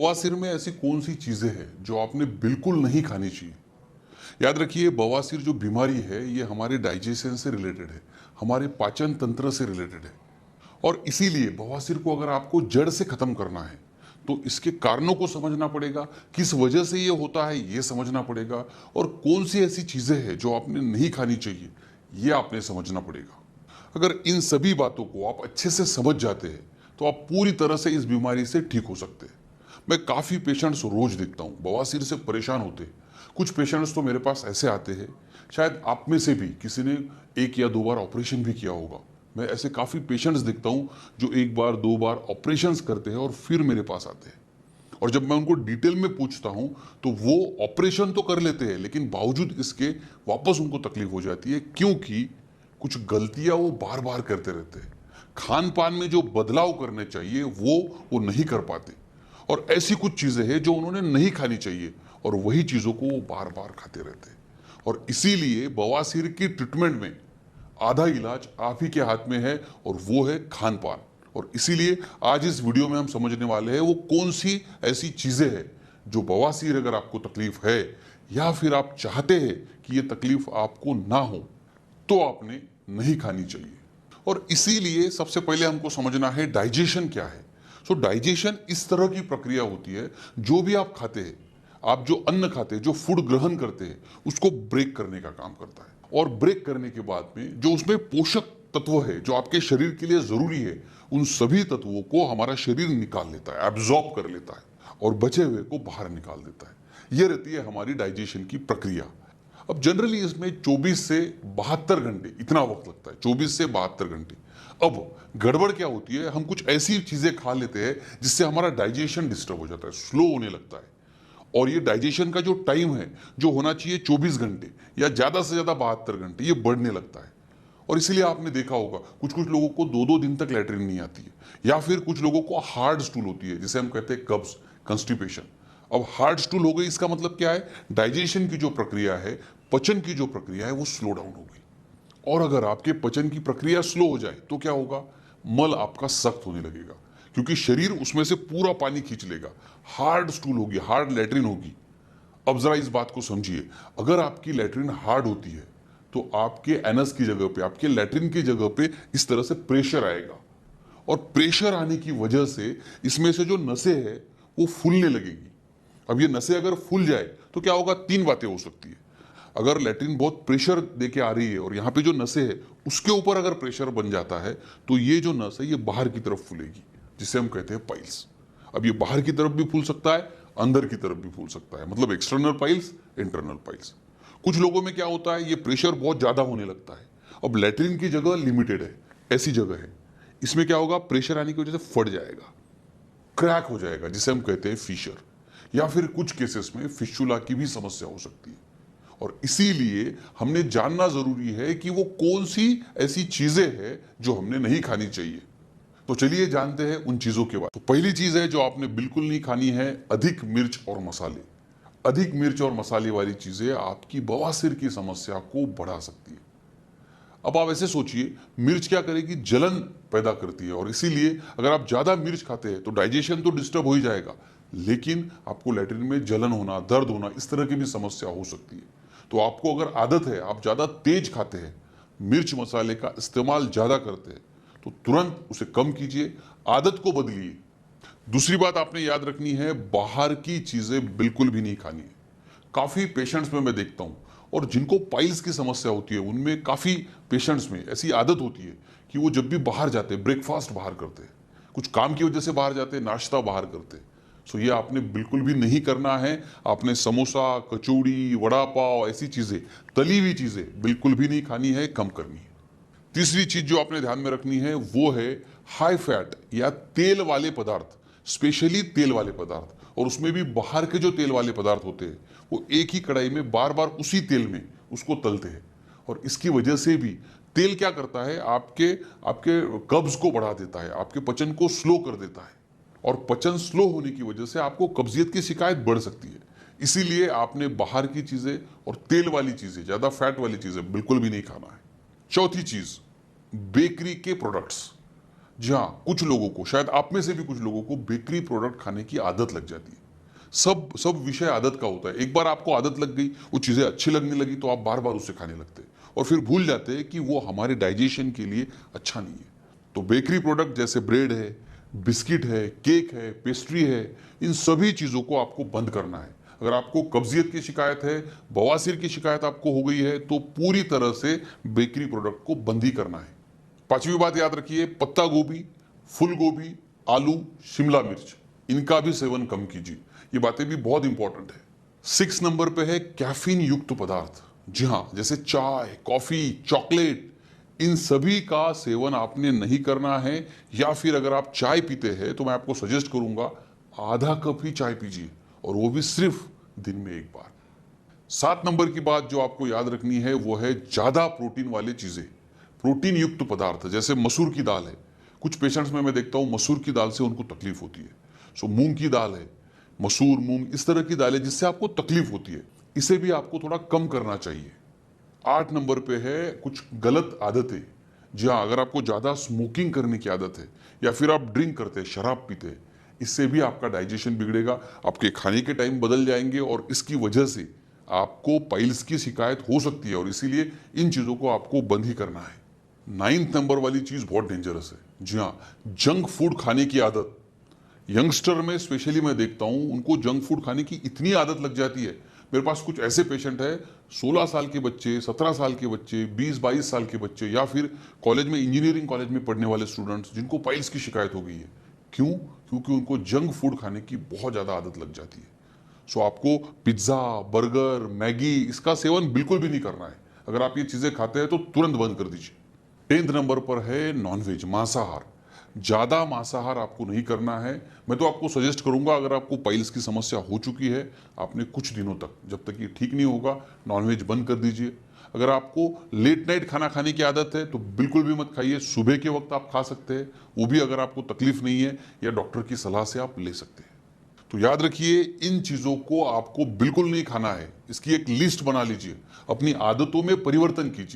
बवासीर में ऐसी कौन सी चीजें हैं जो आपने बिल्कुल नहीं खानी चाहिए। याद रखिए, बवासीर जो बीमारी है ये हमारे डाइजेशन से रिलेटेड है, हमारे पाचन तंत्र से रिलेटेड है। और इसीलिए बवासीर को अगर आपको जड़ से खत्म करना है तो इसके कारणों को समझना पड़ेगा, किस वजह से ये होता है ये समझना पड़ेगा, और कौन सी ऐसी चीजें हैं जो आपने नहीं खानी चाहिए ये आपने समझना पड़ेगा। अगर इन सभी बातों को आप अच्छे से समझ जाते हैं तो आप पूरी तरह से इस बीमारी से ठीक हो सकते हैं। मैं काफ़ी पेशेंट्स रोज देखता हूँ बवासीर से परेशान होते हैं। कुछ पेशेंट्स तो मेरे पास ऐसे आते हैं, शायद आप में से भी किसी ने 1 या 2 बार ऑपरेशन भी किया होगा। मैं ऐसे काफ़ी पेशेंट्स देखता हूँ जो 1 बार 2 बार ऑपरेशंस करते हैं और फिर मेरे पास आते हैं। और जब मैं उनको डिटेल में पूछता हूँ तो वो ऑपरेशन तो कर लेते हैं लेकिन बावजूद इसके वापस उनको तकलीफ हो जाती है, क्योंकि कुछ गलतियां वो बार बार करते रहते हैं। खान पान में जो बदलाव करने चाहिए वो नहीं कर पाते, और ऐसी कुछ चीजें हैं जो उन्होंने नहीं खानी चाहिए और वही चीजों को वो बार बार खाते रहते हैं। और इसीलिए बवासीर की ट्रीटमेंट में आधा इलाज आप ही के हाथ में है, और वो है खान पान। और इसीलिए आज इस वीडियो में हम समझने वाले हैं वो कौन सी ऐसी चीजें हैं जो बवासीर अगर आपको तकलीफ है या फिर आप चाहते हैं कि ये तकलीफ आपको ना हो तो आपने नहीं खानी चाहिए। और इसीलिए सबसे पहले हमको समझना है डाइजेशन क्या है। सो डाइजेशन इस तरह की प्रक्रिया होती है, जो भी आप खाते हैं, आप जो अन्न खाते हैं, जो फूड ग्रहण करते हैं, उसको ब्रेक करने का काम करता है। और ब्रेक करने के बाद में जो उसमें पोषक तत्व है जो आपके शरीर के लिए जरूरी है, उन सभी तत्वों को हमारा शरीर निकाल लेता है, एब्जॉर्ब कर लेता है और बचे हुए को बाहर निकाल देता है। यह रहती है हमारी डाइजेशन की प्रक्रिया। अब जनरली इसमें 24 से 72 घंटे इतना वक्त लगता है, 24 से 72 घंटे। अब गड़बड़ क्या होती है, हम कुछ ऐसी चीजें खा लेते हैं जिससे हमारा डाइजेशन डिस्टर्ब हो जाता है, स्लो होने लगता है। और ये डाइजेशन का जो टाइम है जो होना चाहिए 24 घंटे या ज्यादा से ज्यादा 72 घंटे, ये बढ़ने लगता है। और इसीलिए आपने देखा होगा कुछ कुछ लोगों को 2-2 दिन तक लैट्रिन नहीं आती है, या फिर कुछ लोगों को हार्ड स्टूल होती है जिसे हम कहते हैं कब्ज, कंस्टिपेशन। अब हार्ड स्टूल हो गई, इसका मतलब क्या है, डाइजेशन की जो प्रक्रिया है, पचन की जो प्रक्रिया है वो स्लो डाउन हो गई। और अगर आपके पचन की प्रक्रिया स्लो हो जाए तो क्या होगा, मल आपका सख्त होने लगेगा, क्योंकि शरीर उसमें से पूरा पानी खींच लेगा। हार्ड स्टूल होगी, हार्ड लैट्रिन होगी। अब जरा इस बात को समझिए, अगर आपकी लैट्रिन हार्ड होती है तो आपके एनस की जगह पे, आपके लैट्रिन की जगह पे इस तरह से प्रेशर आएगा, और प्रेशर आने की वजह से इसमें से जो नसें हैं वो फूलने लगेगी। अब ये नसें अगर फूल जाए तो क्या होगा, 3 बातें हो सकती है। अगर लैट्रिन बहुत प्रेशर देके आ रही है और यहाँ पे जो नसें है उसके ऊपर अगर प्रेशर बन जाता है तो ये जो नस है ये बाहर की तरफ फूलेगी, जिसे हम कहते हैं पाइल्स। अब ये बाहर की तरफ भी फूल सकता है, अंदर की तरफ भी फूल सकता है, मतलब एक्सटर्नल पाइल्स, इंटरनल पाइल्स। कुछ लोगों में क्या होता है, ये प्रेशर बहुत ज्यादा होने लगता है। अब लैट्रिन की जगह लिमिटेड है, ऐसी जगह है, इसमें क्या होगा, प्रेशर आने की वजह से फट जाएगा, क्रैक हो जाएगा, जिसे हम कहते हैं फिशर। या फिर कुछ केसेस में फिस्टुला की भी समस्या हो सकती है। और इसीलिए हमने जानना जरूरी है कि वो कौन सी ऐसी चीजें हैं जो हमने नहीं खानी चाहिए। तो चलिए जानते हैं उन चीजों के बारे में। तो पहली चीज है जो आपने बिल्कुल नहीं खानी है, अधिक मिर्च और मसाले। अधिक मिर्च और मसाले वाली चीजें आपकी बवासीर की समस्या को बढ़ा सकती है। अब आप ऐसे सोचिए, मिर्च क्या करेगी, जलन पैदा करती है, और इसीलिए अगर आप ज्यादा मिर्च खाते हैं तो डाइजेशन तो डिस्टर्ब हो ही जाएगा, लेकिन आपको लैट्रिन में जलन होना, दर्द होना, इस तरह की भी समस्या हो सकती है। तो आपको अगर आदत है, आप ज्यादा तेज खाते हैं, मिर्च मसाले का इस्तेमाल ज्यादा करते हैं, तो तुरंत उसे कम कीजिए, आदत को बदलिए। दूसरी बात आपने याद रखनी है, बाहर की चीजें बिल्कुल भी नहीं खानी है। काफी पेशेंट्स में मैं देखता हूं, और जिनको पाइल्स की समस्या होती है उनमें काफी पेशेंट्स में ऐसी आदत होती है कि वो जब भी बाहर जाते हैं, ब्रेकफास्ट बाहर करते हैं, कुछ काम की वजह से बाहर जाते हैं, नाश्ता बाहर करते हैं। सो ये आपने बिल्कुल भी नहीं करना है। आपने समोसा, कचौड़ी, वड़ा पाव, ऐसी चीजें, तली हुई चीजें बिल्कुल भी नहीं खानी है, कम करनी है। तीसरी चीज जो आपने ध्यान में रखनी है वो है हाई फैट या तेल वाले पदार्थ, स्पेशली तेल वाले पदार्थ। और उसमें भी बाहर के जो तेल वाले पदार्थ होते हैं वो एक ही कढ़ाई में बार बार उसी तेल में उसको तलते हैं, और इसकी वजह से भी तेल क्या करता है, आपके आपके कब्ज को बढ़ा देता है, आपके पचन को स्लो कर देता है, और पचन स्लो होने की वजह से आपको कब्जियत की शिकायत बढ़ सकती है। इसीलिए आपने बाहर की चीजें और तेल वाली चीजें, ज्यादा फैट वाली चीजें बिल्कुल भी नहीं खाना है। चौथी चीज, बेकरी के प्रोडक्ट्स। जी हाँ, कुछ लोगों को, शायद आप में से भी कुछ लोगों को बेकरी प्रोडक्ट खाने की आदत लग जाती है। सब सब विषय आदत का होता है। एक बार आपको आदत लग गई, वो चीज़ें अच्छी लगने लगी तो आप बार-बार उसे खाने लगते हैं और फिर भूल जाते हैं कि वो हमारे डाइजेशन के लिए अच्छा नहीं है। तो बेकरी प्रोडक्ट जैसे ब्रेड है, बिस्किट है, केक है, पेस्ट्री है, इन सभी चीज़ों को आपको बंद करना है। अगर आपको कब्जियत की शिकायत है, बवासीर की शिकायत आपको हो गई है, तो पूरी तरह से बेकरी प्रोडक्ट को बंद ही करना है। पांचवी बात याद रखिए, पत्ता गोभी, फूल गोभी, आलू, शिमला मिर्च, इनका भी सेवन कम कीजिए। ये बातें भी बहुत इंपॉर्टेंट है। 6 नंबर पे है कैफीन युक्त पदार्थ। जी हाँ, जैसे चाय, कॉफी, चॉकलेट, इन सभी का सेवन आपने नहीं करना है। या फिर अगर आप चाय पीते हैं तो मैं आपको सजेस्ट करूंगा आधा कप ही चाय पीजिए और वो भी सिर्फ दिन में एक बार। 7 नंबर की बात जो आपको याद रखनी है वो है ज्यादा प्रोटीन वाली चीजें, प्रोटीन युक्त पदार्थ जैसे मसूर की दाल है। कुछ पेशेंट्स में मैं देखता हूं मसूर की दाल से उनको तकलीफ होती है। सो मूंग की दाल है, मसूर, मूंग, इस तरह की दालें जिससे आपको तकलीफ होती है, इसे भी आपको थोड़ा कम करना चाहिए। 8 नंबर पे है कुछ गलत आदतें। जी हाँ, अगर आपको ज़्यादा स्मोकिंग करने की आदत है या फिर आप ड्रिंक करते हैं, शराब पीते हैं, इससे भी आपका डाइजेशन बिगड़ेगा, आपके खाने के टाइम बदल जाएंगे और इसकी वजह से आपको पाइल्स की शिकायत हो सकती है और इसीलिए इन चीज़ों को आपको बंद ही करना है। 9th नंबर वाली चीज़ बहुत डेंजरस है। जी हाँ, जंक फूड खाने की आदत। यंगस्टर में स्पेशली मैं देखता हूं उनको जंक फूड खाने की इतनी आदत लग जाती है। मेरे पास कुछ ऐसे पेशेंट है, 16 साल के बच्चे, 17 साल के बच्चे, 20-22 साल के बच्चे या फिर कॉलेज में, इंजीनियरिंग कॉलेज में पढ़ने वाले स्टूडेंट्स जिनको पाइल्स की शिकायत हो गई है। क्यों? क्योंकि उनको जंक फूड खाने की बहुत ज़्यादा आदत लग जाती है। सो आपको पिज्ज़ा, बर्गर, मैगी, इसका सेवन बिल्कुल भी नहीं करना है। अगर आप ये चीज़ें खाते हैं तो तुरंत बंद कर दीजिए। 10th नंबर पर है नॉनवेज, मांसाहार। ज़्यादा मांसाहार आपको नहीं करना है। मैं तो आपको सजेस्ट करूंगा, अगर आपको पाइल्स की समस्या हो चुकी है, आपने कुछ दिनों तक, जब तक ये ठीक नहीं होगा, नॉनवेज बंद कर दीजिए। अगर आपको लेट नाइट खाना खाने की आदत है तो बिल्कुल भी मत खाइए। सुबह के वक्त आप खा सकते हैं, वो भी अगर आपको तकलीफ नहीं है या डॉक्टर की सलाह से आप ले सकते हैं। तो याद रखिए, इन चीज़ों को आपको बिल्कुल नहीं खाना है। इसकी एक लिस्ट बना लीजिए, अपनी आदतों में परिवर्तन कीजिए।